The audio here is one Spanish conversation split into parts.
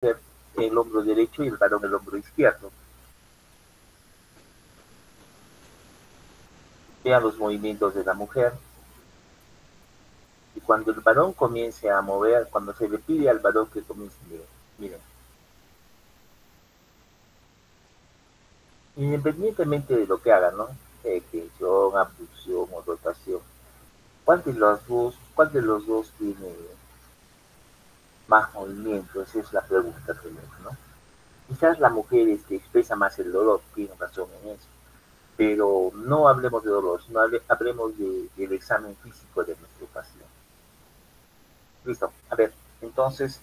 el hombro derecho y el varón el hombro izquierdo. Vean los movimientos de la mujer. Y cuando el varón comience a mover, cuando se le pide al varón que comience, miren, miren, independientemente de lo que hagan, ¿no? Extensión, abducción o rotación, cuál de los dos tiene más movimiento? Esa es la pregunta primero, ¿no? Quizás la mujer expresa más el dolor, tiene razón en eso, pero no hablemos de dolor, sino hablemos del examen físico de nuestro paciente. Listo, a ver, entonces,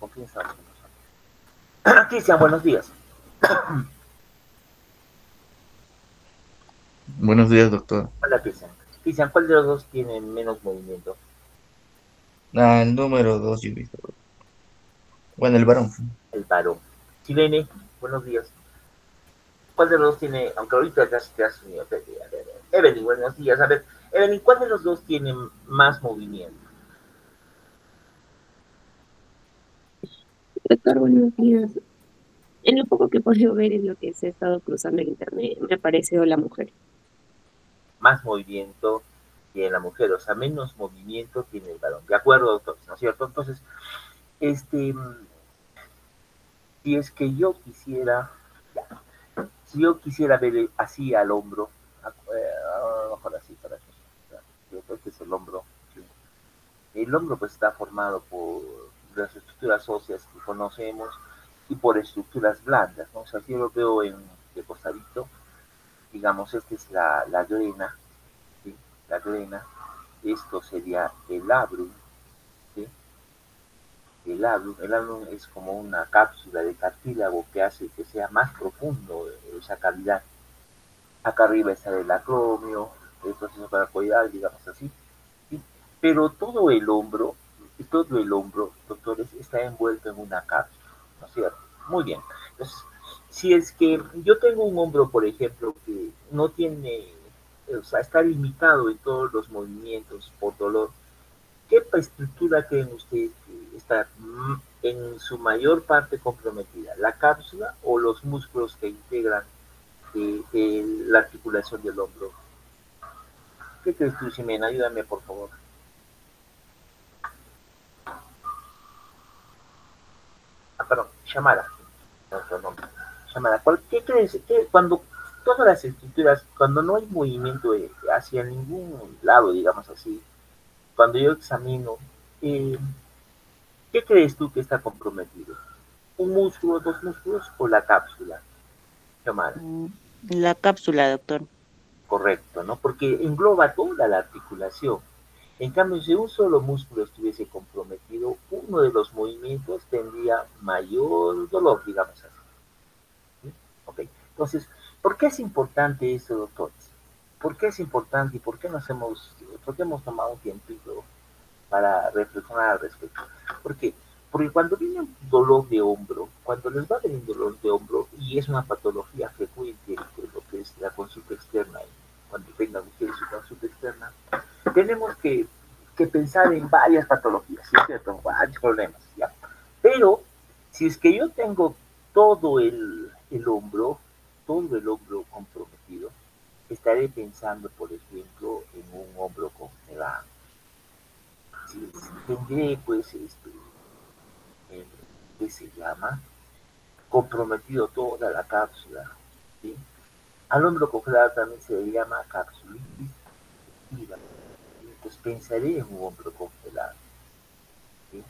¿con quién estamos? Cristian, buenos días. Buenos días, doctor. Hola, Cristian. Cristian, ¿cuál de los dos tiene menos movimiento? El número dos, yo he visto. Bueno, el varón. El varón. Silene, buenos días. ¿Cuál de los dos tiene, aunque ahorita ya te has unido? Evelyn, buenos días. A ver, Evelyn, ¿cuál de los dos tiene más movimiento? Doctor, buenos días. En lo poco que he podido ver en lo que se ha estado cruzando en internet, me ha parecido la mujer. Más movimiento tiene la mujer, o sea, menos movimiento tiene el varón. ¿De acuerdo, doctor? ¿No es cierto? Entonces, este, si es que yo quisiera, ya, si yo quisiera ver así al hombro, mejor así para que, yo creo que es el hombro. Sí. El hombro pues está formado por las estructuras óseas que conocemos y por estructuras blandas, ¿no? O sea, si yo lo veo de costadito, digamos, esta es la glena, ¿sí? La glena, esto sería el labrum, ¿sí? El labrum es como una cápsula de cartílago que hace que sea más profundo esa cavidad. Acá arriba está el acromio, el proceso paracoidal, digamos así, ¿sí? Pero todo el hombro, doctores, está envuelto en una cápsula, ¿no es cierto? Muy bien. Entonces, si es que yo tengo un hombro, por ejemplo, que no tiene, o sea, está limitado en todos los movimientos por dolor, ¿qué estructura creen ustedes que está en su mayor parte comprometida? ¿La cápsula o los músculos que integran la articulación del hombro? ¿Qué crees tú, Ximena? Ayúdame, por favor. Ah, perdón, Shamara. Otro nombre. Shamara, ¿qué crees? Cuando todas las estructuras, cuando no hay movimiento hacia ningún lado, digamos así, cuando yo examino, eh, ¿qué crees tú que está comprometido? ¿Un músculo, dos músculos o la cápsula? Shamara. Mm, La cápsula, doctor. Correcto, ¿no? Porque engloba toda la articulación. En cambio, si un solo músculo estuviese comprometido, uno de los movimientos tendría mayor dolor, digamos así. ¿Sí? Ok, entonces, ¿por qué es importante esto, doctores? ¿Por qué es importante y por qué hemos tomado un tiempito para reflexionar al respecto? ¿Por qué? Porque cuando viene un dolor de hombro, cuando les va a venir un dolor de hombro, y es una patología frecuente de lo que es la consulta externa, cuando tengan ustedes su consulta externa, tenemos que pensar en varias patologías, ¿sí es cierto? Varios problemas, ¿ya? Pero si es que yo tengo todo todo el hombro comprometido, estaré pensando, por ejemplo, en un hombro congelado. Si tendré, pues, eh, ¿qué se llama? Comprometido toda la cápsula, ¿sí? Al hombro congelado también se le llama capsulitis activa, ¿sí? Entonces pensaré en un hombro congelado, ¿sí?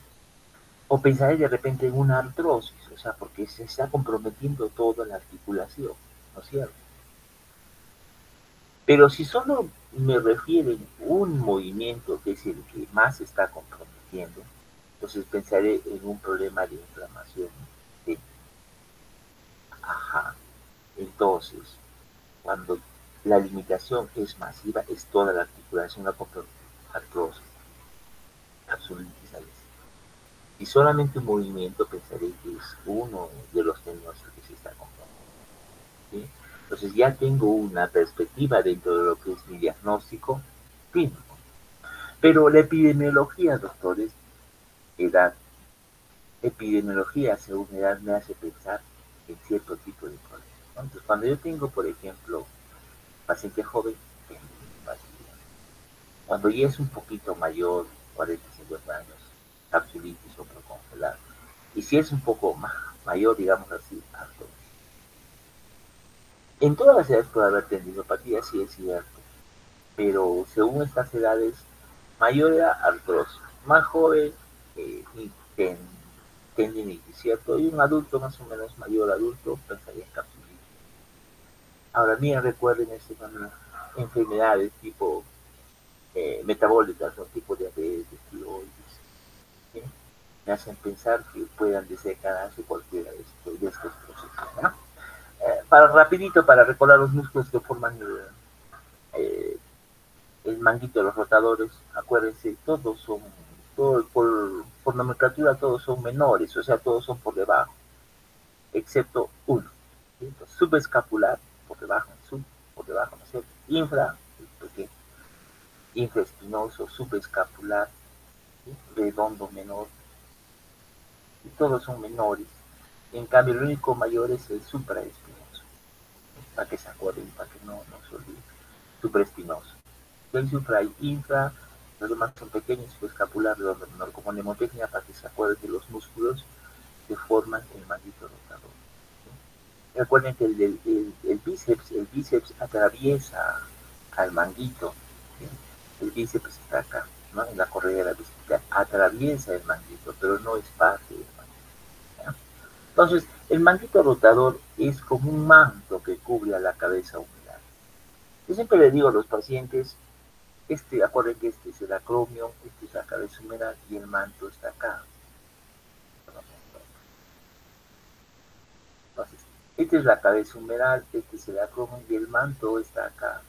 O pensaré de repente en una artrosis, o sea, porque se está comprometiendo toda la articulación, ¿no es cierto? Pero si solo me refieren un movimiento que es el que más se está comprometiendo, entonces pensaré en un problema de inflamación. De, ajá. Entonces, cuando la limitación es masiva, es toda la articulación, la artrosis, capsulitis a veces. Y solamente un movimiento pensaré que es uno de los términos que se está comprometiendo. ¿Sí? Entonces ya tengo una perspectiva dentro de lo que es mi diagnóstico clínico. Pero la epidemiología, doctores, edad, epidemiología según edad me hace pensar en cierto tipo de problemas, ¿no? Entonces, cuando yo tengo, por ejemplo, paciente joven, tengo vasculitis. Cuando ya es un poquito mayor, 40, 50 años, capsulitis o congelado. Y si es un poco más mayor, digamos así, artrosis. En todas las edades puede haber tendinopatía, sí es cierto, pero según estas edades, mayor edad, artrosis, más joven, ten, tendinitis, ¿cierto? Y un adulto más o menos mayor adulto pensaría en capsulitis. Ahora, mira, recuerden enfermedades tipo metabólicas, o tipo diabetes, tiroides, ¿sí? Me hacen pensar que puedan desencadenarse cualquiera de estos procesos, ¿no? Para rapidito, para recordar los músculos que forman eh, el manguito de los rotadores, acuérdense, todos son, por nomenclatura, todos son menores, o sea, todos son por debajo, excepto uno, ¿sí? Entonces, subescapular, por debajo, por debajo, ¿no es cierto? Pequeño, infraespinoso, subescapular, ¿sí? Redondo menor, y todos son menores. En cambio, el único mayor es el supraespinoso, ¿sí? Para que se acuerden, para que no se olviden. Supraespinoso. El supra y infra, los demás son pequeños, subescapular, redondo menor, como mnemotecnia, para que se acuerden de los músculos que forman el manguito rotador. ¿Sí? Recuerden que el bíceps atraviesa al manguito, ¿sí? El bíceps está acá, ¿no? En la correa de la bicicleta, atraviesa el manguito, pero no es parte del manguito, ¿ya? Entonces, el manguito rotador es como un manto que cubre a la cabeza humedad. Yo siempre le digo a los pacientes, acuérdense que este es el acromio, este es la cabeza humedad y el manto está acá. Entonces, esta es la cabeza humeral, este es el acromio y el manto está acá.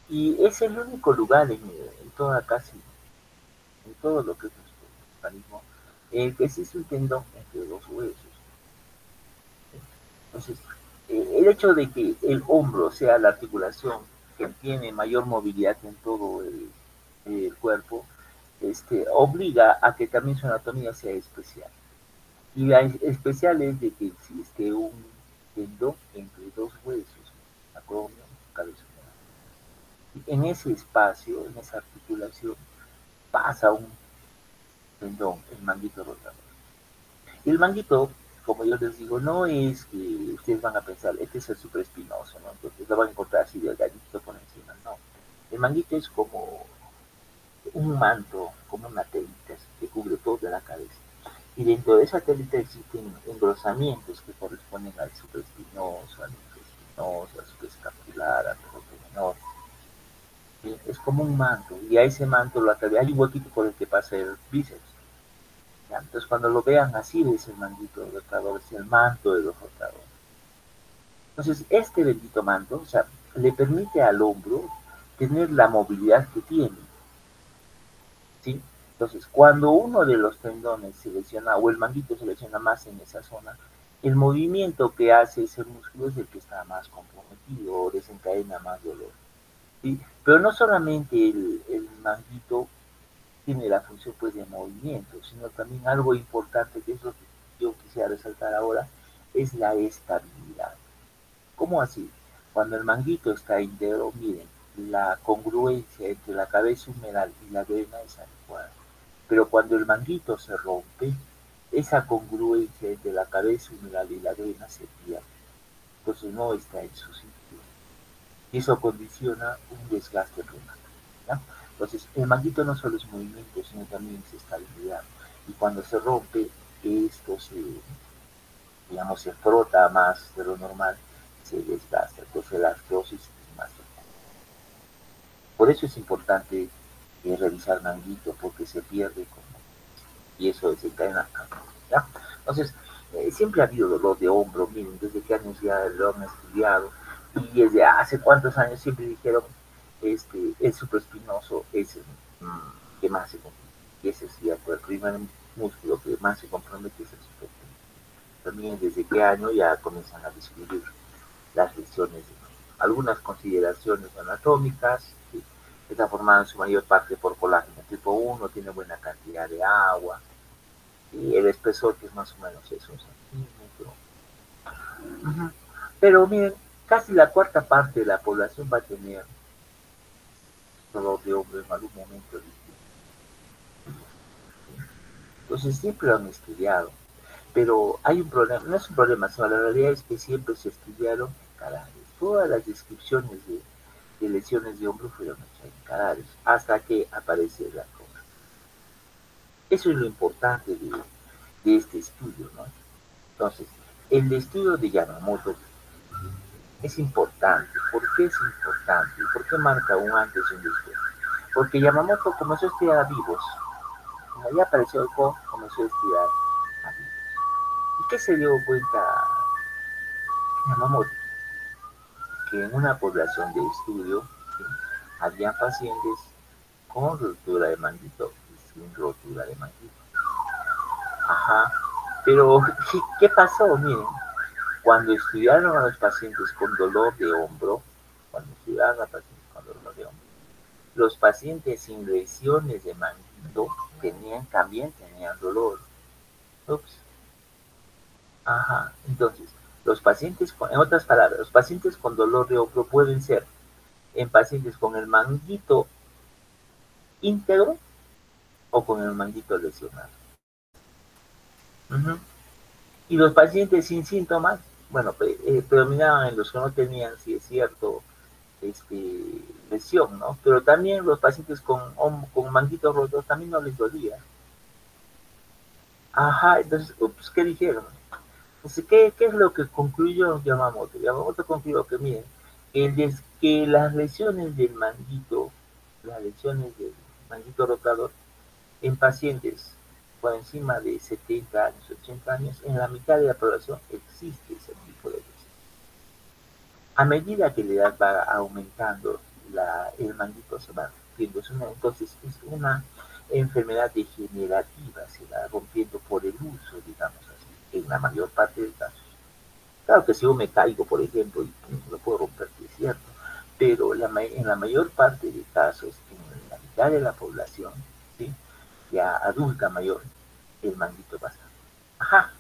Y es el único lugar en todo lo que es nuestro organismo, que existe un tendón entre dos huesos. Entonces, el hecho de que el hombro sea la articulación que tiene mayor movilidad en todo el cuerpo, obliga a que también su anatomía sea especial. Y la especial es de que existe un tendón entre dos huesos, acromio, cabeza. Y en ese espacio, en esa articulación, pasa un tendón, el manguito rotador. Y el manguito, como yo les digo, no es que ustedes van a pensar, este es el supraespinoso, ¿no? Entonces lo van a encontrar así delgadito por encima, no. El manguito es como un manto, como una telita que cubre toda la cabeza. Y dentro de esa telita existen engrosamientos que corresponden al supraespinoso, al infraespinoso, al supraescapular, al tronco menor. ¿Sí? Es como un manto, y a ese manto lo atraviesa, hay un huequito por el que pasa el bíceps. ¿Ya? Entonces, cuando lo vean así, es el manguito del rotador, es el manto de los rotadores. Entonces, este bendito manto, o sea, le permite al hombro tener la movilidad que tiene, ¿sí? Entonces, cuando uno de los tendones se lesiona o el manguito se lesiona más en esa zona, el movimiento que hace ese músculo es el que está más comprometido o desencadena más dolor, ¿sí? Pero no solamente el manguito tiene la función pues de movimiento, sino también algo importante, que es lo que yo quisiera resaltar ahora, es la estabilidad. ¿Cómo así? Cuando el manguito está íntegro, miren, la congruencia entre la cabeza humeral y la vena es adecuada. Pero cuando el manguito se rompe, esa congruencia entre la cabeza humeral y la vena se pierde. Entonces no está en su sitio. Y eso condiciona un desgaste renal, ¿ya? Entonces, el manguito no solo es movimiento, sino también es estabilidad. Y cuando se rompe, esto se frota más de lo normal, se desgasta. Entonces, la artrosis es más frecuente. Por eso es importante revisar manguito, porque se pierde y eso desencadena cáncer, ¿ya? Entonces, siempre ha habido dolor de hombro, miren, desde qué años ya lo han estudiado, y desde hace cuántos años siempre dijeron, el supraespinoso es el que más se compromete, y ese es cierto, el primer músculo que más se compromete es el supraespinoso. También desde qué año ya comienzan a descubrir las lesiones, algunas consideraciones anatómicas, que está formada en su mayor parte por colágeno tipo 1, tiene buena cantidad de agua, y el espesor que es más o menos es un centímetro. Ujú. Pero miren, casi la cuarta parte de la población va a tener dolor de hombro en algún momento. Entonces siempre lo han estudiado. Pero hay un problema, no es un problema, sino la realidad es que siempre se estudiaron en Cadáveres. Todas las descripciones de lesiones de hombro fueron hechas en Cadáveres, hasta que aparece la cosa. Eso es lo importante de este estudio, ¿no? Entonces, el estudio de Yamamoto es importante. ¿Por qué es importante? ¿Y por qué marca un antes y un después? Porque Yamamoto comenzó a estudiar a vivos. Como ya apareció el comenzó a estudiar a vivos. ¿Y qué se dio cuenta Yamamoto? Que en una población de estudio, ¿sí?, había pacientes con rotura de manguito y sin rotura de manguito. Ajá. Pero, ¿qué pasó? Miren, cuando estudiaron a los pacientes con dolor de hombro, cuando estudiaron a pacientes con dolor de hombro, los pacientes sin lesiones de manguito también tenían dolor. Ups. Ajá. Entonces, en otras palabras, los pacientes con dolor de hombro pueden ser en pacientes con el manguito íntegro o con el manguito lesionado. Uh-huh. Y los pacientes sin síntomas, bueno, predominaban en los que no tenían, si es cierto, lesión, ¿no? Pero también los pacientes con manguitos rotos también no les dolía. Ajá, entonces, pues, ¿qué dijeron? Entonces, ¿qué es lo que concluyó Yamamoto? Yamamoto concluyó que, miren, que las lesiones del manguito rotador en pacientes por encima de 70 años, 80 años, en la mitad de la población existe ese tipo de lesión. A medida que la edad va aumentando, el manguito se va rompiendo. Entonces es una enfermedad degenerativa, se va rompiendo por el uso, digamos así, en la mayor parte de casos. Claro que si yo me caigo, por ejemplo, y lo puedo romper, es cierto, pero en la mayor parte de casos, en la mitad de la población, ¿sí?, ya adulta mayor, el manguito va a estar. Ajá.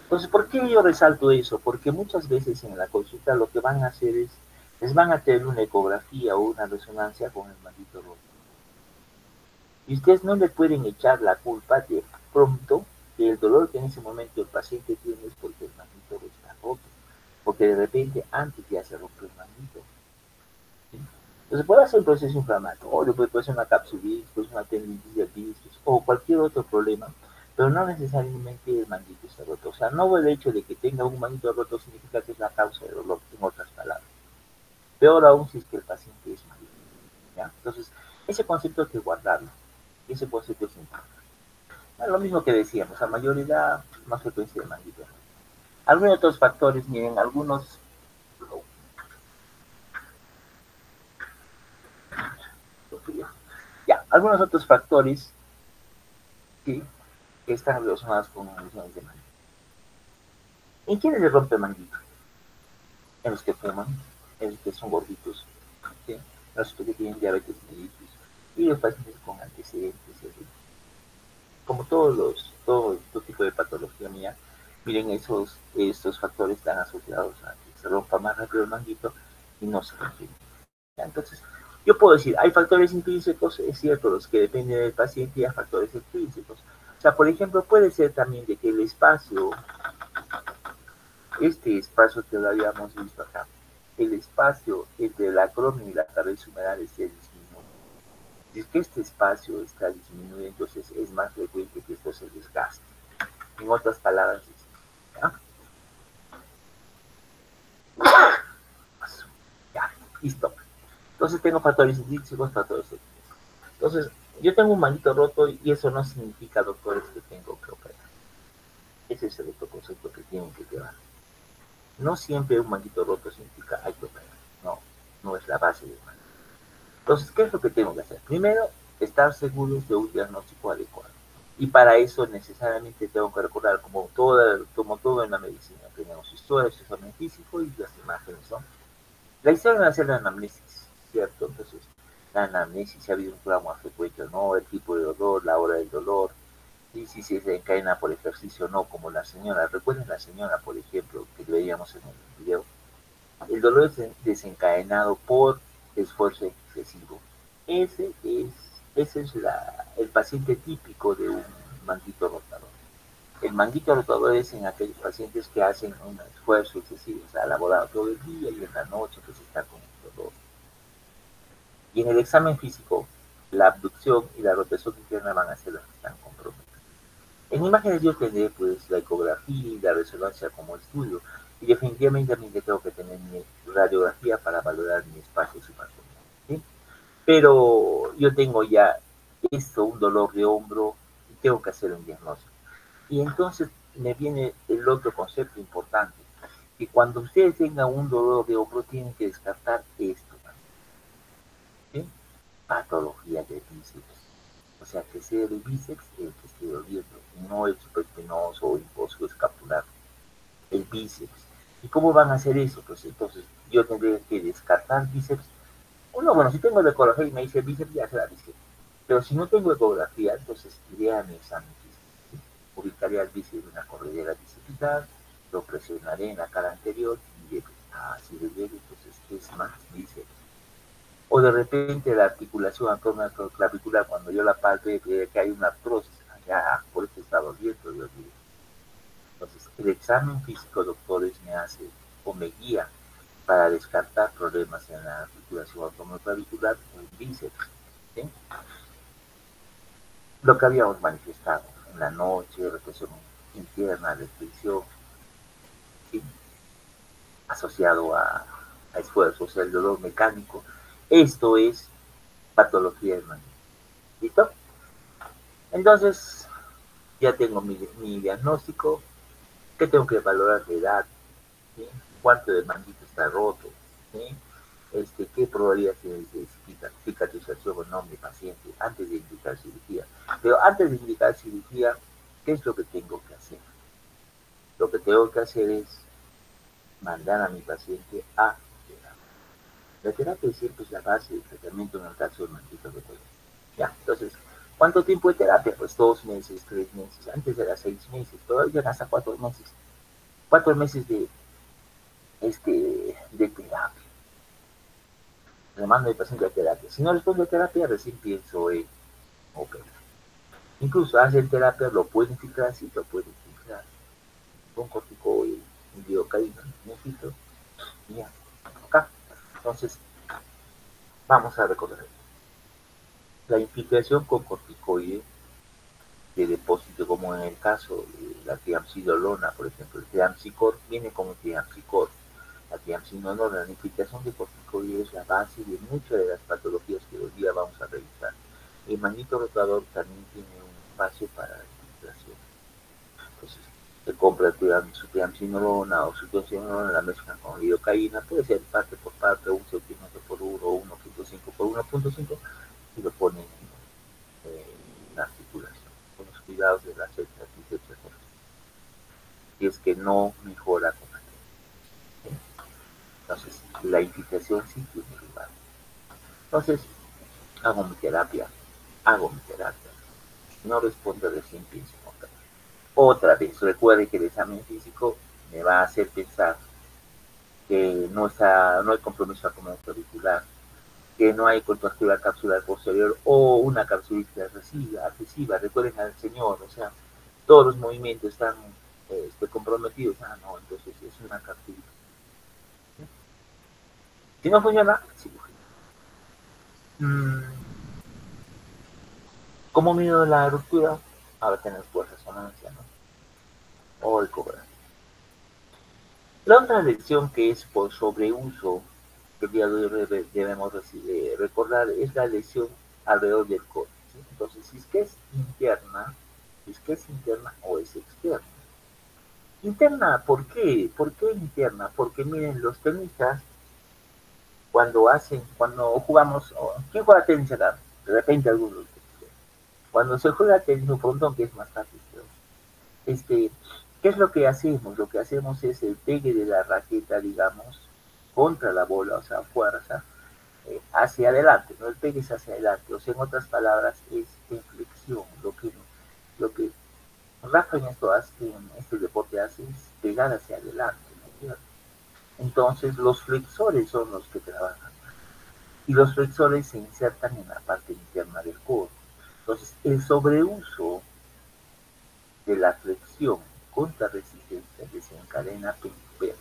Entonces, ¿por qué yo resalto eso? Porque muchas veces en la consulta lo que van a hacer les van a tener una ecografía o una resonancia con el manguito roto. Y ustedes no le pueden echar la culpa de pronto que el dolor que en ese momento el paciente tiene es porque el manguito está roto. Porque de repente antes ya se rompió el manguito. ¿Sí? Entonces puede ser un proceso inflamatorio, puede ser una capsulitis, puede ser una tendinitis de discos o cualquier otro problema, pero no necesariamente el manguito está roto. O sea, no el hecho de que tenga un manguito roto significa que es la causa del dolor, en otras palabras. Peor aún si es que el paciente es mayor, ¿ya? Entonces, ese concepto hay que guardarlo. Ese concepto es importante. Es lo mismo que decíamos, a mayor edad, más frecuencia de manguito. Algunos otros factores, miren, algunos otros factores, ¿sí?, que están relacionados con lesiones de manguito. ¿En quiénes se rompe el manguito? En los que fuman, en los que son gorditos, ¿sí?, en los que tienen diabetes mellitus y los pacientes con antecedentes, ¿sí?, como todo tipo de patología mía. Miren, estos factores están asociados a que se rompa más rápido el manguito y no se rompe. Entonces, yo puedo decir, hay factores intrínsecos, es cierto, los que dependen del paciente, y hay factores extrínsecos. O sea, por ejemplo, puede ser también de que el espacio, este espacio que lo habíamos visto acá, el espacio entre la acrónimo y la cabeza humeral esté disminuido. Si es que este espacio está disminuido, entonces es más frecuente que esto se desgaste. En otras palabras, ¿ya? Ya, listo. Entonces tengo factores intrínsecos, factores extrínsecos. Entonces, yo tengo un manguito roto y eso no significa, doctores, que tengo que operar. Ese es el otro concepto que tienen que quedar. No siempre un manguito roto significa hay que operar. No, no es la base del manguito. Entonces, ¿qué es lo que tengo que hacer? Primero, estar seguros de un diagnóstico adecuado. Y para eso necesariamente tengo que recordar, como todo en la medicina, tenemos historia, el examen físico y las imágenes, ¿no? La historia va a ser la anamnesis, ¿cierto? Entonces, la anamnesis, si ha habido un trauma frecuente o no, el tipo de dolor, la hora del dolor, y si se desencadena por ejercicio o no, como la señora. Recuerden la señora, por ejemplo, que veíamos en el video. El dolor es desencadenado por esfuerzo excesivo. Ese es el paciente típico de un manguito rotador. El manguito rotador es en aquellos pacientes que hacen un esfuerzo excesivo, o sea, laborado todo el día y en la noche pues está con el dolor. Y en el examen físico, la abducción y la rotación interna van a ser las que están comprometidas. En imágenes yo tendré pues la ecografía y la resonancia como estudio, y definitivamente también tengo que tener mi radiografía para valorar mi espacio suprarrenal, ¿sí? Pero yo tengo ya un dolor de hombro, y tengo que hacer un diagnóstico. Y entonces me viene el otro concepto importante, que cuando ustedes tengan un dolor de hombro tienen que descartar esto, ¿sí? Patología de bíceps. O sea, que sea el bíceps el que esté doliendo, no el supraespinoso o el escapular, el bíceps. ¿Y cómo van a hacer eso? Pues entonces yo tendré que descartar bíceps. Bueno, si tengo la ecografía y me dice bíceps, ya será bíceps. Pero si no tengo ecografía, entonces iré a mi examen físico, ¿sí? Ubicaré al bíceps en una corredera bicipital, lo presionaré en la cara anterior y diré, si le llegue, entonces es más bíceps. O de repente la articulación anteroclavicular, cuando yo la palpe, que hay una artrosis, por eso está doliendo, Dios mío. Entonces, el examen físico, doctores, me hace o me guía para descartar problemas en la articulación anteroclavicular o el bíceps, ¿sí? Lo que habíamos manifestado en la noche, represión interna, restricción, ¿sí? Asociado a esfuerzo, o sea, el dolor mecánico. Esto es patología del manguito. ¿Listo? Entonces, ya tengo mi diagnóstico, que tengo que valorar de edad, ¿sí? Cuánto del manguito está roto, ¿sí? Qué probabilidad tiene de cicatrización o no mi paciente antes de indicar cirugía. Pero antes de indicar cirugía, ¿qué es lo que tengo que hacer? Lo que tengo que hacer es mandar a mi paciente a terapia. La terapia siempre es la base del tratamiento en el caso del manguito rotador. Ya, entonces, ¿cuánto tiempo de terapia? Pues 2 meses, 3 meses, antes era 6 meses, todavía hasta 4 meses. 4 meses de terapia. Le mando al paciente a terapia. Si no responde a terapia, recién pienso en operar. Incluso hacer terapia lo pueden filtrar, sí lo pueden filtrar. Con corticoide, un lidocaína, un filtro, y ya. Acá. Entonces, vamos a recorrer. La infiltración con corticoide de depósito, como en el caso de la triamcidolona, por ejemplo, el triamcicor viene con el triamcicor. La triamcinolona, la infiltración de corticoides es la base de muchas de las patologías que hoy día vamos a revisar. El manguito rotador también tiene un espacio para la infiltración. Entonces, se compra su triamcinolona o su triamcinolona, la mezclan con lidocaína, puede ser parte por parte, 1 centímetro por 1, 1.5 por 1.5, y lo ponen en la articulación, con los cuidados de la cicatrización. Y es que no mejora con la técnica. Entonces, la infiltración sí tiene lugar. Entonces, hago mi terapia. No respondo recién pienso otra vez. Recuerde que el examen físico me va a hacer pensar que no hay compromiso auricular, que no hay contractura capsular posterior o una capsulitis adhesiva. Recuerden al señor, o sea, todos los movimientos están comprometidos. No, entonces es una capsulitis. Si no funciona, cirugía. ¿Cómo mido la ruptura? Ahora tenemos por resonancia, ¿no? O el cobra. La otra lección que es por sobreuso que el día de hoy debemos recordar es la lesión alrededor del core, ¿sí? Entonces, si es que es interna o es externa. Interna, ¿por qué? ¿Por qué interna? Porque miren, los tenistas cuando jugamos, ¿quién juega tenis acá? De repente algunos. Cuando se juega tenis un frontón, que es más fácil, pero, ¿qué es lo que hacemos? Lo que hacemos es el pegue de la raqueta, digamos, contra la bola, o sea, fuerza, hacia adelante, no el pegue es hacia adelante, o sea, en otras palabras, es en flexión, lo que Rafa en esto hace, en este deporte hace es pegar hacia adelante, ¿no es cierto? Entonces los flexores son los que trabajan y los flexores se insertan en la parte interna del codo. Entonces el sobreuso de la flexión contra resistencia desencadena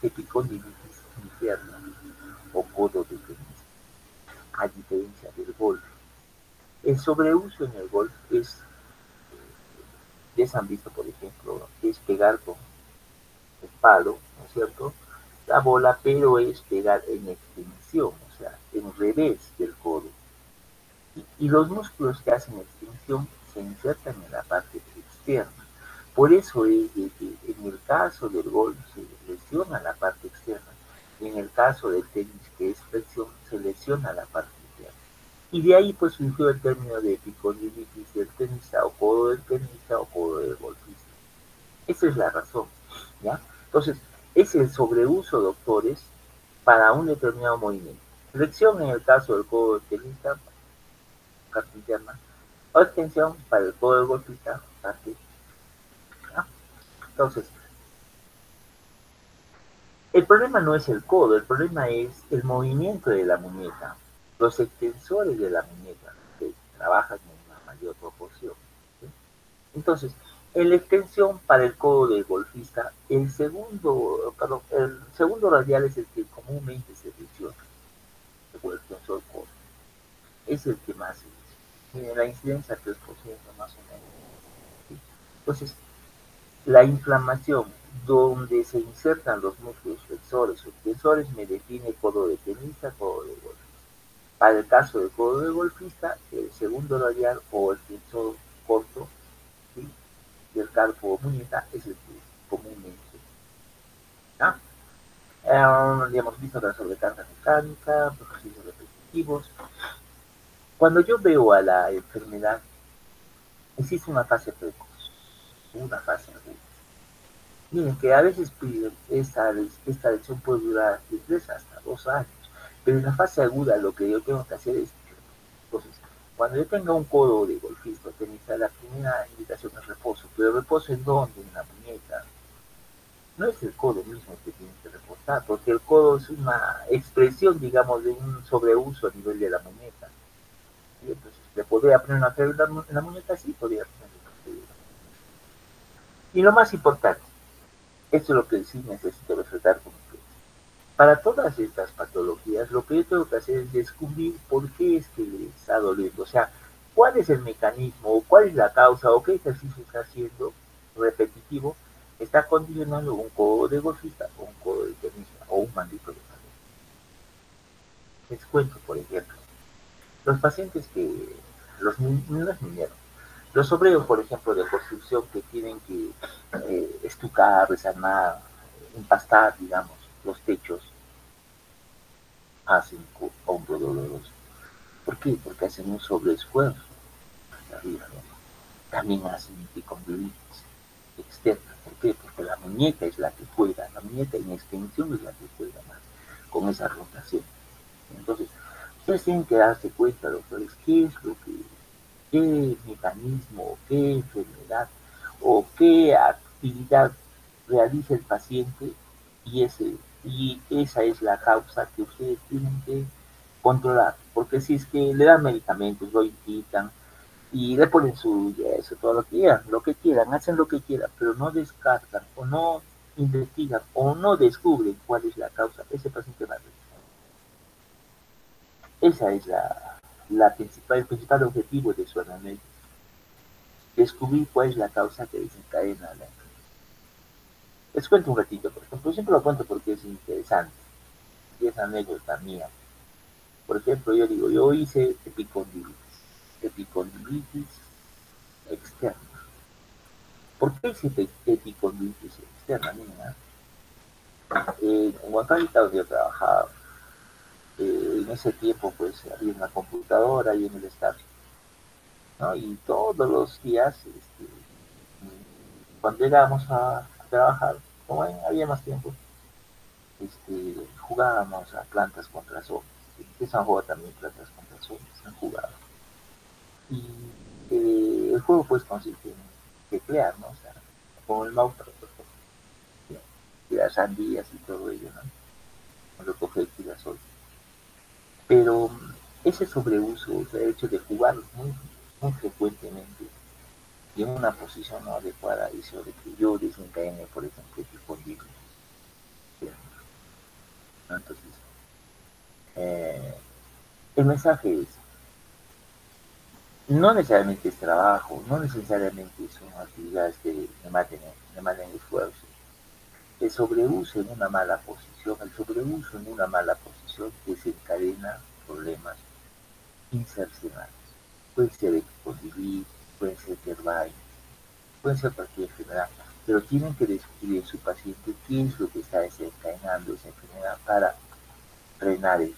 epicondilitis interna o codo de tenis, a diferencia del golf. El sobreuso en el golf es, ya se han visto, por ejemplo, es pegar con el palo, ¿no es cierto? La bola, pero es pegar en extensión, o sea, en revés del codo. Y los músculos que hacen extensión se insertan en la parte externa. Por eso es de que en el caso del golf se lesiona la parte externa, y en el caso del tenis, que es flexión, se lesiona la parte interna. Y de ahí pues surgió el término de epicondilitis del tenista, o codo del tenista, o codo del golfista. Esa es la razón, ¿ya? Entonces, es el sobreuso, doctores, para un determinado movimiento. Flexión en el caso del codo del tenista, parte interna, o extensión para el codo del golfista, parte, ¿ya? Entonces, el problema no es el codo, el problema es el movimiento de la muñeca, los extensores de la muñeca, que trabajan en una mayor proporción, ¿sí? Entonces, en la extensión para el codo del golfista, el segundo radial es el que comúnmente se lesiona, el extensor codo. Es el que más se lesiona. Tiene la incidencia 3% más o menos, ¿sí? Entonces, la inflamación donde se insertan los músculos flexores o extensores me define codo de tenista, codo de golfista. Para el caso del codo de golfista, el segundo radial o el flexor corto, ¿sí?, del carpo o muñeca es el que comúnmente. ¿Ah? Ya hemos visto la sobrecarga mecánica, ejercicios repetitivos. Cuando yo veo a la enfermedad, existe una fase precoz, una fase aguda. Miren que a veces esta lesión puede durar de 3 hasta 2 años, pero en la fase aguda lo que yo tengo que hacer es, entonces, cuando yo tenga un codo de golfista o tenista, la primera indicación es reposo, pero reposo en dónde, en la muñeca. No es el codo mismo que tiene que reposar, porque el codo es una expresión, digamos, de un sobreuso a nivel de la muñeca. ¿Sí? Entonces, ¿le podría poner una férula en la muñeca? Sí, podría poner una férula. Y lo más importante, esto es lo que sí necesito resaltar con ustedes. Para todas estas patologías, lo que yo tengo que hacer es descubrir por qué es que le está doliendo. O sea, cuál es el mecanismo, o cuál es la causa, o qué ejercicio está haciendo repetitivo, está condicionando un codo de golfista, o un codo de tenista, o un mandito de cadera. Les cuento, por ejemplo, los pacientes que, los niños, los obreros, por ejemplo, de construcción que tienen que estucar, desarmar, empastar, digamos, los techos, hacen hombro doloroso. ¿Por qué? Porque hacen un sobreesfuerzo hacia arriba, ¿no? También hacen epicondilitis externa. ¿Por qué? Porque la muñeca es la que juega, la muñeca en extensión es la que juega más con esa rotación. Entonces, ustedes tienen que darse cuenta, doctores, qué es lo que, qué mecanismo, qué enfermedad o qué actividad realiza el paciente y, y esa es la causa que ustedes tienen que controlar, porque si es que le dan medicamentos, lo indican y le ponen su yeso, todo lo que quieran, hacen lo que quieran, pero no descartan o no investigan o no descubren cuál es la causa, ese paciente va a revisar. Esa es el principal objetivo de su análisis, descubrir cuál es la causa que desencadena la enfermedad. Les cuento un ratito, por ejemplo, siempre lo cuento porque es interesante y es anécdota mía. Por ejemplo, yo digo, yo hice epicondilitis externa. ¿Por qué hice epicondilitis externa? Mira, en Huancaita donde yo trabajaba, en ese tiempo pues había una computadora ahí en el staff, ¿no? Y todos los días, cuando llegábamos a trabajar, como había más tiempo, jugábamos a plantas contra zombies. Empiezan a jugar también plantas contra zombies, han jugado. Y el juego pues consiste en teclear, ¿no? O sea, con el Mauta, y las sandías y todo ello, ¿no? Cuando coge el girasol. Pero ese sobreuso, o sea, el hecho de jugar muy frecuentemente y en una posición no adecuada hizo de que yo desencadene, por ejemplo, el ¿no? Entonces, eh, el mensaje es, no necesariamente es trabajo, no necesariamente son actividades que me maten esfuerzo. El sobreuso en una mala posición, el sobreuso en una mala posición desencadena problemas insercionales. Puede ser epicondilitis, puede ser Kerbein, puede ser cualquier enfermedad, pero tienen que descubrir en su paciente qué es lo que está desencadenando esa enfermedad para frenar eso.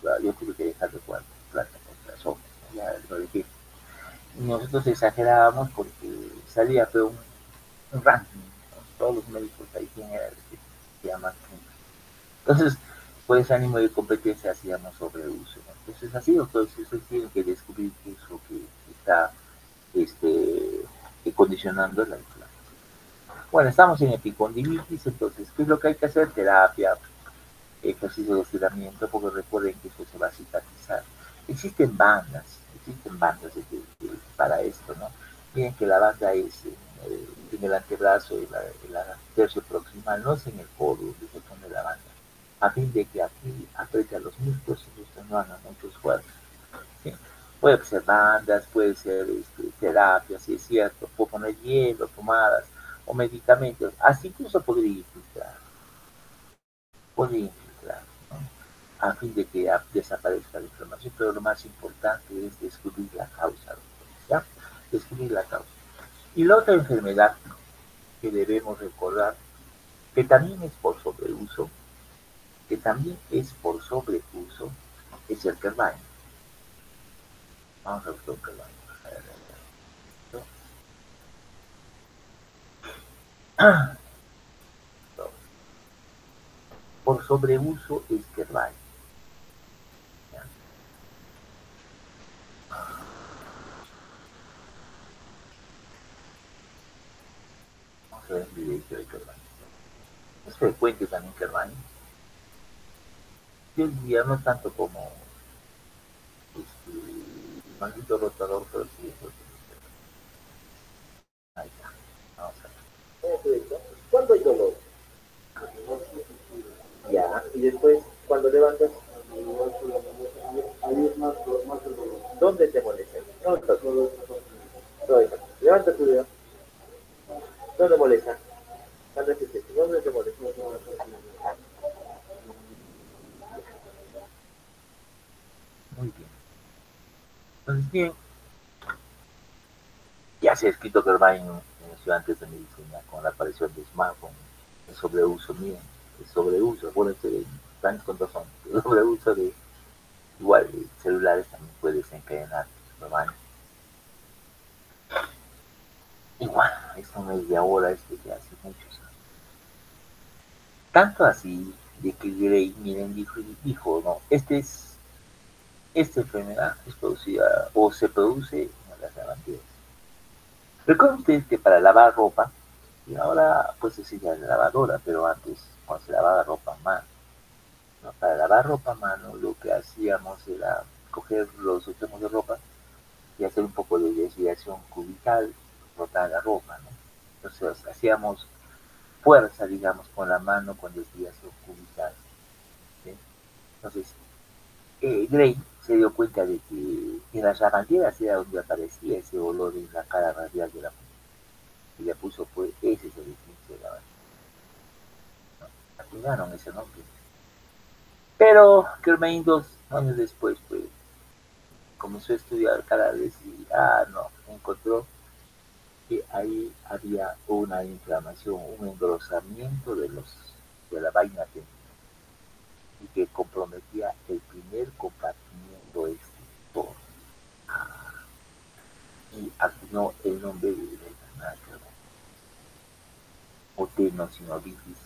Claro, yo tuve que dejar de jugar plata contra las hojas, ¿no? Ya lo dejé. Nosotros exagerábamos porque salía fue un ranking, ¿no? Todos los médicos ahí quién era el que se llama. Entonces, por ese ánimo de competencia hacíamos sobreuso, ¿no? Entonces, así, entonces, ustedes tienen que descubrir qué es lo que está este, condicionando la inflamación. Bueno, estamos en epicondilitis, entonces, ¿qué es lo que hay que hacer? Terapia, ejercicio de estiramiento, porque recuerden que eso se va a cicatrizar. Existen bandas para esto, ¿no? Miren que la banda es en el antebrazo, en la tercio proximal, no es en el codo donde se pone la banda, a fin de que aquí apriete a los músculos y estos no hagan mucho esfuerzo. ¿Sí? Puede ser bandas, puede ser terapia, si es cierto, puedo poner hielo, pomadas o medicamentos, así incluso podría infiltrar, ¿no? A fin de que desaparezca la inflamación, pero lo más importante es descubrir la causa, ¿ya? Descubrir la causa. Y la otra enfermedad que debemos recordar, que también es por sobreuso, que también es por sobreuso, es el Kerbein. Vamos a buscar un Kerbein. Por sobreuso es Kerbein. Vamos a ver el video de Kerbein. Es frecuente también Kerbein. Yo diría no tanto como maldito rotador, pero sí es lo. Ahí está. Vamos a ver. ¿Cuándo hay dolor? Ya. Y después, cuando levantas, ¿dónde te molesta? No, levanta tu dedo. ¿Dónde molesta? ¿Dónde te molesta? Muy bien. Entonces, bien, ya se ha escrito que en estudiantes de medicina con la aparición de smartphone, el sobreuso, miren, el sobreuso, acuérdense de planes con razón, el sobreuso de igual de celulares también puede desencadenar Herbine. Igual, esto no es de ahora, es de hace muchos años. Tanto así de que Gray, miren, dijo, no, esta enfermedad es producida o se produce en las lavanderías. Recuerden ustedes que para lavar ropa, y ahora pues se sigue la lavadora, pero antes cuando se lavaba ropa a mano, ¿no? Para lavar ropa a mano lo que hacíamos era coger los extremos de ropa y hacer un poco de desviación cubital, rotar la ropa, ¿no? Entonces hacíamos fuerza, digamos, con la mano con desviación cubital, ¿sí? Entonces, Gray se dio cuenta de que en las lavanderas era donde aparecía ese olor en la cara radial de la mujer. Y le puso, pues, ese es el edificio de la lavandera. ¿No? Atinaron ese nombre. Pero Kermain 2 años después, pues, comenzó a estudiar cada vez y, no, encontró que ahí había una inflamación, un engrosamiento de la vaina y que comprometía el primer compartimiento extintor. Y acuñó el nombre de la enfermedad o tenosinovitis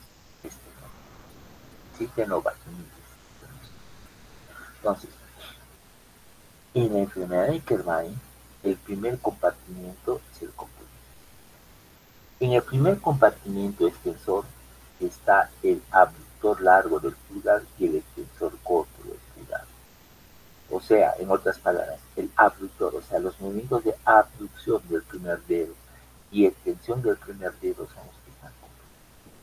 tenovaginitis. Entonces, en la enfermedad de Kerbein, el primer compartimiento es el compuesto. En el primer compartimiento extensor está el abductor largo del pulgar y el extensor corto del pulgar. O sea, en otras palabras, el abductor, o sea, los movimientos de abducción del primer dedo y extensión del primer dedo son los que están comprometidos,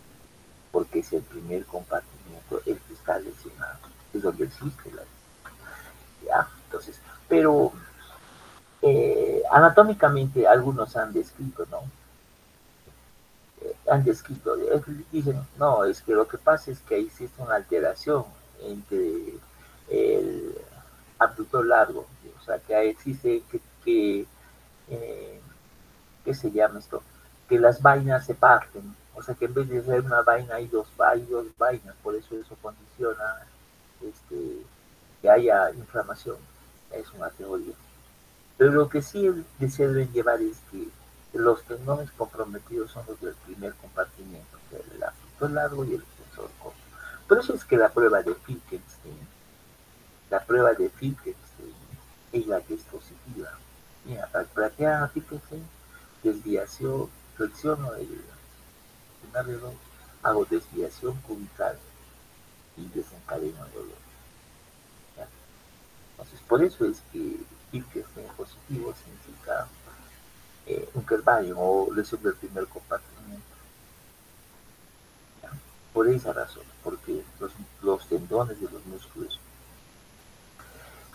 porque es el primer compartimiento el que está lesionado, es donde existe la lesión. ¿Ya? Entonces, pero anatómicamente algunos han descrito, ¿no? Han descrito, dicen, no, es que lo que pasa es que ahí existe una alteración entre el abductor largo, o sea, que ahí existe eh, ¿qué se llama esto? Que las vainas se parten, o sea, que en vez de ser una vaina hay dos vainas, por eso condiciona que haya inflamación, es una teoría. Pero lo que sí se deben llevar es que los tendones comprometidos son los del primer compartimiento, o sea, el abductor largo y el extensor corto. Por eso es que la prueba de Finkelstein es la que es positiva. Mira, para plantear a Finkelstein, desviación, flexiono el primer dedo, hago desviación cubical y desencadeno el dolor. ¿Ya? Entonces, por eso es que Finkelstein positivo significa un Kervalion o lesión del primer compartimiento. ¿Ya? Por esa razón, porque los tendones de los músculos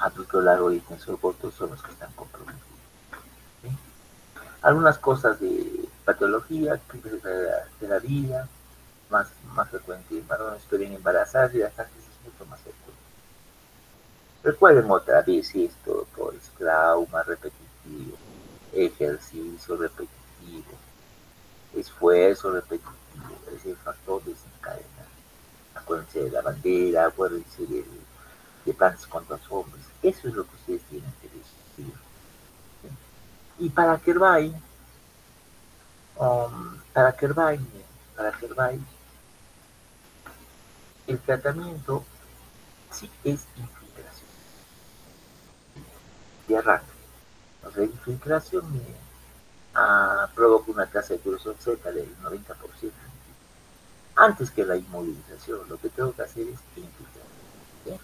abductor largo y extensor corto son los que están comprometidos. ¿Sí? Algunas cosas de patología, de la vida, más frecuente en varones que vienen embarazadas y las antes es mucho más frecuente. Recuerden otra vez esto, por trauma repetitivo, ejercicio repetitivo, esfuerzo repetitivo, es el factor desencadenante. Acuérdense de la bandera, acuérdense de planes contra los hombres. Eso es lo que ustedes tienen que decidir. ¿Sí? Y para Kerbay, para Kerbay, el tratamiento sí es infiltración de arranque. O sea, infiltración provoca una tasa de curación cerca del 90%. Antes que la inmovilización, lo que tengo que hacer es infiltrar. ¿Sí?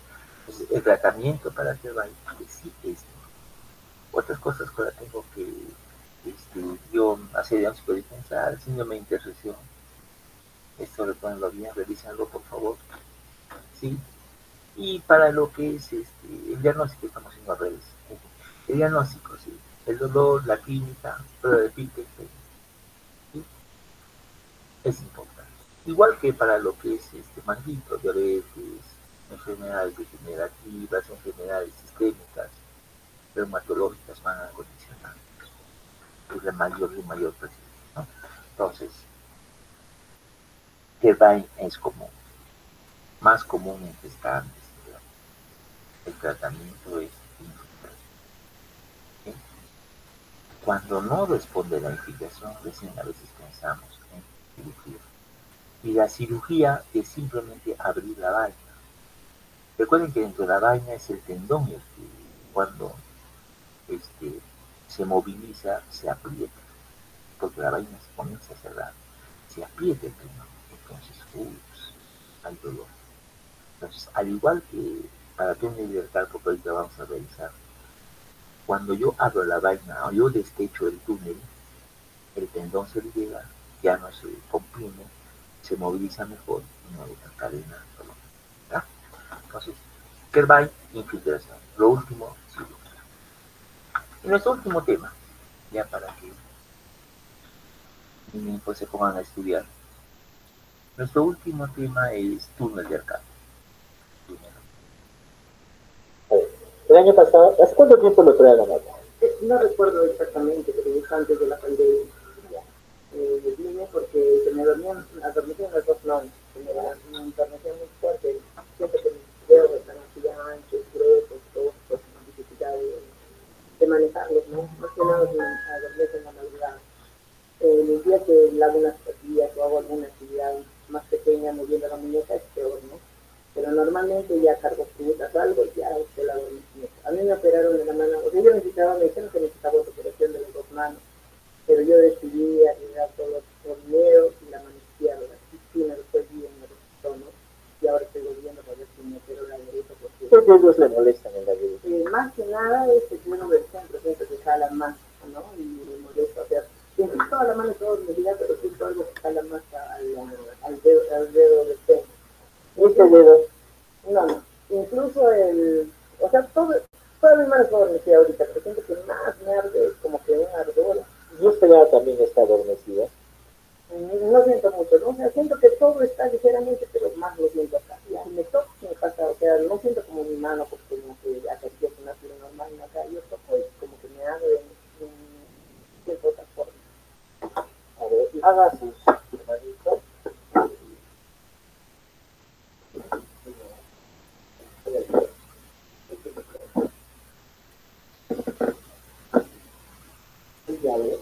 Entonces, el tratamiento para Kerbay sí es. Otras cosas que ahora tengo que yo hacer digamos, pensar, síndrome de intercesión. Esto recuérdenlo bien, revísenlo por favor. ¿Sí? Y para lo que es el diagnóstico, estamos haciendo al revés. El diagnóstico, sí. El dolor, la clínica, prueba de Pinkerton, ¿sí? Es importante. Igual que para lo que es manguito, diabetes, enfermedades degenerativas, enfermedades sistémicas, reumatológicas van a condicionar. Es la mayor precisión, ¿no? Entonces, Kerbay es común, más común en gestantes. El tratamiento es infiltración. ¿Sí? Cuando no responde la infiltración, recién a veces pensamos en cirugía. Y la cirugía es simplemente abrir la vaina. Recuerden que dentro de la vaina es el tendón el que cuando se moviliza, se aprieta, porque la vaina se comienza a cerrar, se aprieta el tendón, entonces, hay dolor. Entonces, al igual que para túnel del carpo, que ahorita vamos a realizar, cuando yo abro la vaina o yo despecho el túnel, el tendón se libera, ya no se comprime, se moviliza mejor y no desencadena dolor. ¿Ya? Entonces, Kerbay, infiltración. Lo último, cirugía. Y nuestro último tema, ya para que pues, se pongan a estudiar. Nuestro último tema es túnel de arcade. El año pasado, ¿hace cuánto tiempo lo trae la nota? No recuerdo exactamente, pero es antes de la pandemia. Vine porque se me adormecían las dos manos, se me da una inflamación muy fuerte, siempre que mis dedos están así anchos, gruesos, todos pues, con dificultad de manejarlos, ¿no? Más que nada se me adormece en la madrugada. Los días que hago unas tortillas o hago alguna actividad más pequeña moviendo la muñeca es peor, ¿no? Pero normalmente ya cargo frutas o algo y ya se la adormecimiento. A mí me operaron de la mano, o sea, yo me dijeron que necesitaba otra operación de las dos manos, pero yo decidí arriesgar todo el dedo y la mano izquierda. Y sí, me lo estoy viendo los tonos. Y ahora estoy volviendo a ver si me quiero la derecha porque... ¿Qué dedos le molestan en la derecha? Más que nada es el dedo del centro, siento que jala más, ¿no? Y me molesta, o sea, siento toda la mano todo me diga, pero siento algo que jala más al dedo del centro. Este dedo, no, incluso o sea, todas mis manos son adormecidas ahorita, pero siento que más me arde, como que un ardor. ¿Y esta ya también está adormecida? No siento mucho, ¿no? O sea, siento que todo está ligeramente, pero más lo siento acá. Y si me toco, me pasa, o sea, no siento como mi mano, porque como que acaricio una piel normal, y acá yo toco y como que me arde de otra forma. A ver, haga sus manitos. Ya ves.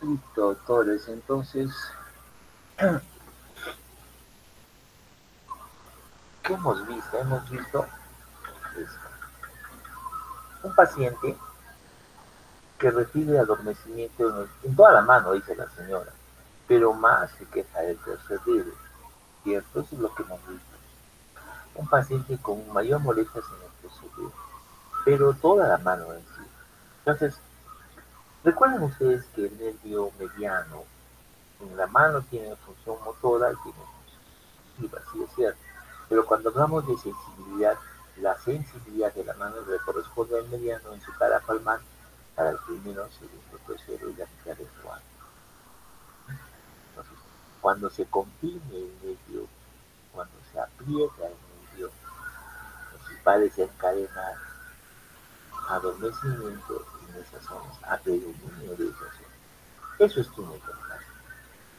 Listo, doctores, entonces, ¿qué hemos visto? Hemos visto esto. Un paciente que recibe adormecimiento en toda la mano, dice la señora, pero más se queja del tercer dedo, ¿cierto? Eso es lo que hemos visto. Un paciente con mayor molestias en el tercer dedo, pero toda la mano en sí. Entonces, recuerden ustedes que el nervio mediano en la mano tiene función motora y tiene función sensitiva, sí es cierto. Pero cuando hablamos de sensibilidad, la sensibilidad de la mano le corresponde al mediano en su cara palmar para el primero, segundo, tercero y la mitad del cuarto. Entonces, cuando se comprime el nervio, cuando se aprieta el nervio, entonces va a desencadenar adormecimiento en esas zonas, a predominio de esas zonas. Eso es túnel carpal.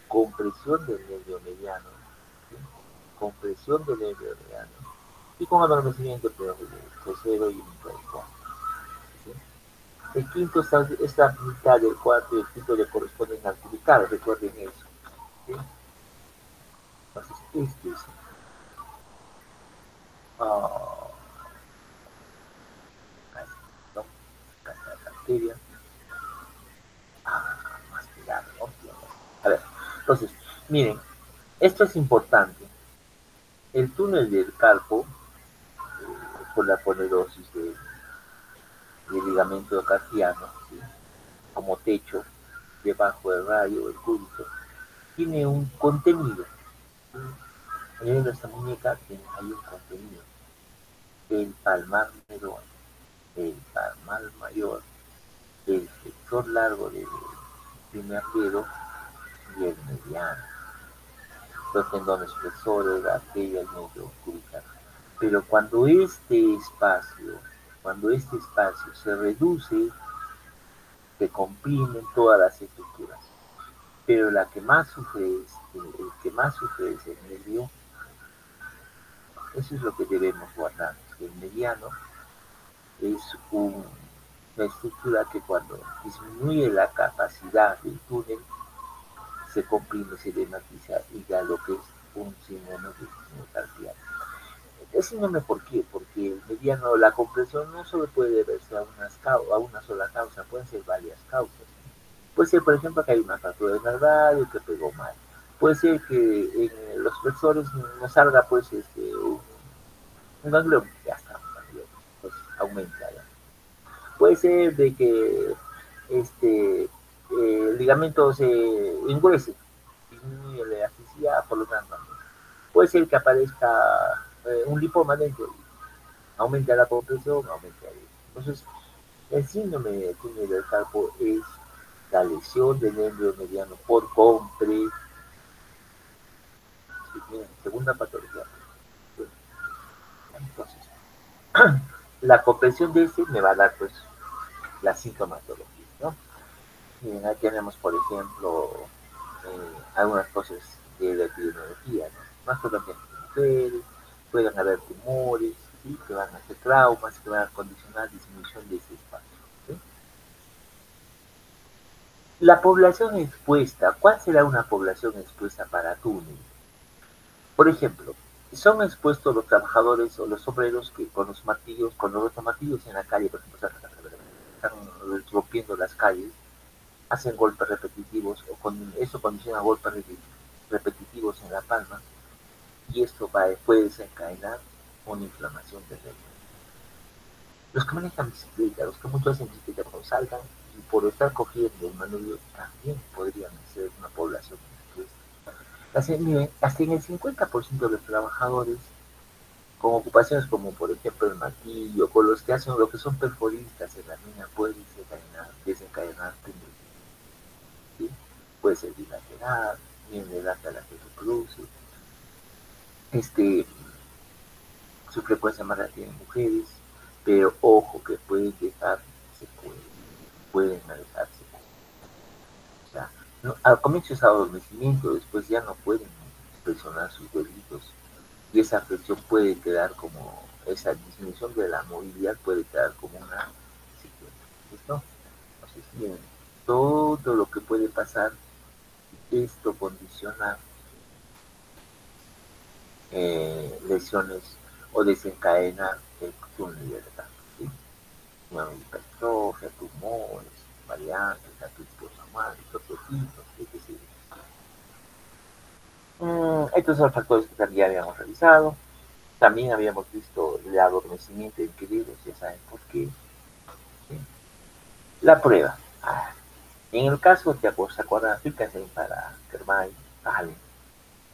Compresión del nervio mediano, ¿sí? Compresión del nervio mediano, y con adormecimiento del tercero y mitad del cuarto. ¿Sí? El quinto es la mitad del cuarto y el quinto le corresponden al cubical, recuerden eso. ¿Sí? Entonces, este es ¿no? La bacteria. Más pegado, ¿no? A ver, entonces, miren, esto es importante. El túnel del carpo, por la ponerosis del ligamento carpiano, ¿sí? Como techo debajo del radio, del cúbito, tiene un contenido. ¿Sí? En el de esta muñeca hay un contenido. El palmar menor, el palmar mayor, el flexor largo del primer dedo y el mediano. Los tendones flexores, la arteria, el medio cubital. Pero cuando este espacio se reduce, se comprimen todas las estructuras. Pero la que más sufre el que más sufre es el nervio. Eso es lo que debemos guardar. El mediano es una estructura que cuando disminuye la capacidad del túnel, se comprime, se dematiza y da lo que es un síndrome de carpiano. Es síndrome, ¿por qué? Porque el mediano, la compresión no solo puede deberse a una sola causa, pueden ser varias causas. Puede ser, por ejemplo, que hay una fractura del nervio que pegó mal. Puede ser que en los flexores no salga pues un ganglión, ya está, un ganglión, pues aumenta ya. Puede ser de que el ligamento se engruese, disminuye la elasticidad, por lo tanto. Puede ser que aparezca un lipoma dentro, aumenta la compresión, aumenta el... Entonces, el síndrome de túnel del carpo es la lesión del nervio mediano por compresión. Segunda patología. Entonces, La comprensión de este me va a dar pues la sintomatología, ¿no? Bien, ahí tenemos, por ejemplo, algunas cosas de la epidemiología, ¿no? Más frecuentes en mujeres, pueden haber tumores, ¿sí? Que van a hacer traumas, que van a condicionar disminución de ese espacio, ¿sí? La población expuesta, ¿cuál será una población expuesta para túnel? Por ejemplo, son expuestos los trabajadores o los obreros que con los martillos, con los martillos en la calle, por ejemplo, están rompiendo las calles, hacen golpes repetitivos o con eso condiciona golpes repetitivos en la palma y esto puede desencadenar una inflamación del nervio. Los que manejan bicicleta, los que mucho hacen bicicleta cuando salgan y por estar cogiendo el manubrio también podrían ser una población expuesta. Miren, hasta en el 50% de los trabajadores con ocupaciones como por ejemplo el martillo, con los que hacen lo que son perforistas en la mina, pueden desencadenar tumores. ¿Sí? Puede ser bilateral, bien delata la que se produce. Su frecuencia más alta en mujeres, pero ojo que pueden dejar secuelas, pueden dejar secuelas. O sea, no, al comienzo es adormecimiento, después ya no pueden presionar sus huevitos y esa presión puede quedar como, esa disminución de la movilidad puede quedar como una secuela. ¿Listo? Entonces, bien, todo lo que puede pasar, esto condiciona lesiones o desencadena el túnel de la ¿sí? Una hipertrofia, tumores, variantes, artritis reumática, protitos, etc. Estos son los factores que también habíamos revisado. También habíamos visto el adormecimiento de individuos, ya saben por qué. ¿Sí? La prueba. En el caso de ¿se acuerdan? Fíjense para Kermay, Allen,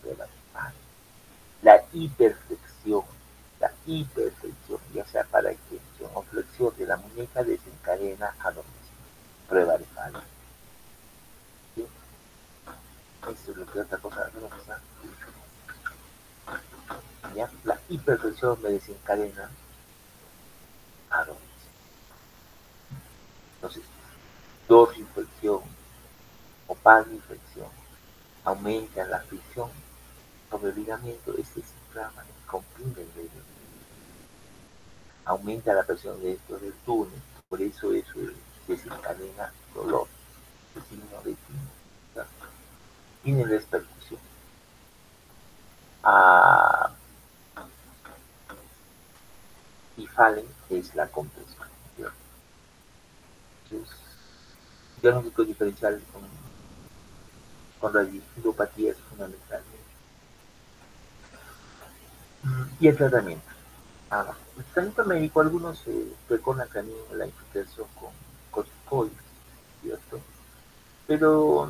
prueba de Allen. La hiperflexión, ya sea para extensión o flexión de la muñeca, desencadena adormecimiento. Prueba de Allen. ¿Sí? Eso es lo que otra cosa revisa. ¿Ya? La hiperflexión me desencadena adormecimiento. Entonces, dorsiflexión o paniflexión aumenta la fricción sobre el ligamento, este se inflama y comprime el medio. Aumenta la presión dentro del túnel, por eso desencadena dolor, el signo de tinta. Tiene repercusión. Y Fallen es la compresión. Entonces, diagnóstico diferencial con radiculopatía es fundamental. Y el tratamiento. El tratamiento médico, algunos reconan también la infiltración con corticoides, ¿cierto? Pero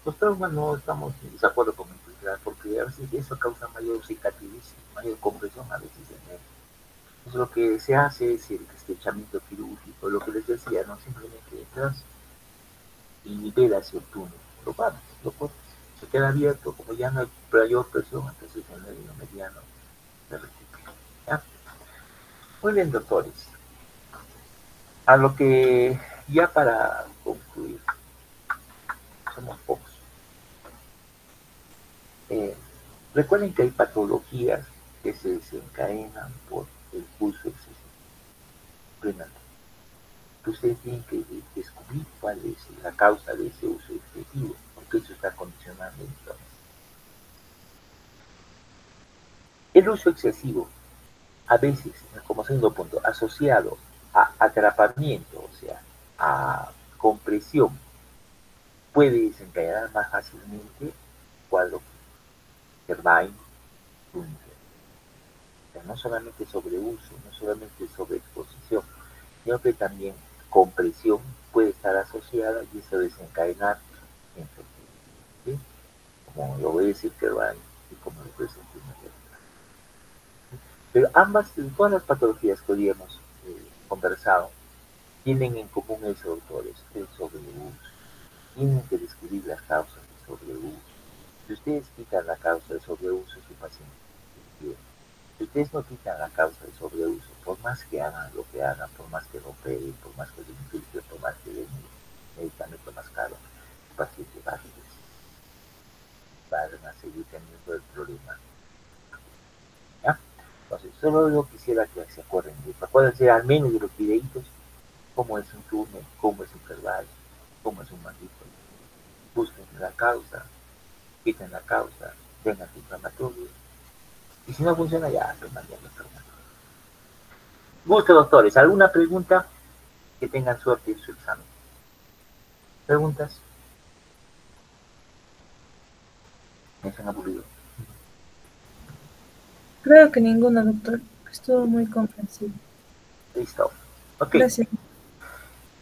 los traumas no estamos en desacuerdo con infiltrar, porque a veces eso causa mayor cicatriz, mayor compresión a veces en él. Entonces lo que se hace es el estrechamiento quirúrgico, lo que les decía, no simplemente entras y liberas el túnel, lo paras, lo cortas, se queda abierto, como ya no hay mayor presión, entonces en el mediano se recupera. ¿Ya? Muy bien, doctores. A lo que ya para concluir, somos pocos. Recuerden que hay patologías que se desencadenan por el pulso excesivo. Aprendan. Ustedes tienen que descubrir cuál es la causa de ese uso excesivo, porque eso está condicionando el entorno. El uso excesivo, a veces, como segundo punto, asociado a atrapamiento, o sea, a compresión, puede desencadenar más fácilmente cuadro Irvine, o sea, no solamente sobreuso, no solamente sobreexposición, sino que también compresión puede estar asociada y eso desencadenar enfermedades, ¿sí? Como lo voy a decir Irvine y como lo puede sentir María. Pero todas las patologías que hoy hemos conversado, tienen en común esos autores, el sobreuso. Tienen que descubrir las causas del sobreuso. Si ustedes quitan la causa del sobreuso, su paciente pierde. Ustedes no quitan la causa de sobreuso, por más que hagan lo que hagan, por más que lo operen, por más que lo infiltren, por más que den medicamento más caro, los pacientes van a seguir teniendo el problema. ¿Ya? Entonces, solo yo quisiera que se acuerden de eso. Acuérdense al menos de los videitos, cómo es un túnel, cómo es un ferval, cómo es un maldito. Busquen la causa, quiten la causa, den antiinflamatorios. Y si no funciona, ya pues mandan los fármacos. Gusto, doctores. ¿Alguna pregunta? Que tengan suerte en su examen. ¿Preguntas? Me han aburrido. Creo que ninguna, doctor. Estuvo muy comprensivo. Listo. Ok. Gracias.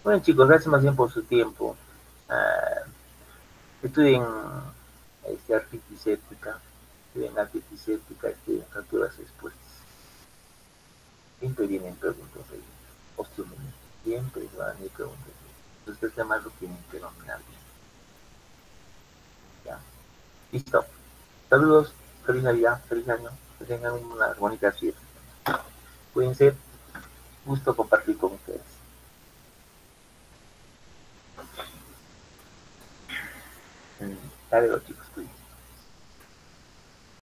Bueno, chicos, gracias más bien por su tiempo. Estudien artritis séptica, estudien fracturas expuestas. Siempre vienen preguntas ahí. Osteomielite. Siempre van a venir preguntas ahí. Entonces, este tema lo tienen que dominar bien. Ya. Listo. Saludos. Feliz Navidad. Feliz año. Que tengan una bonita fiesta. Cuídense. Gusto compartir con ustedes. Dale los chicos, cuídense.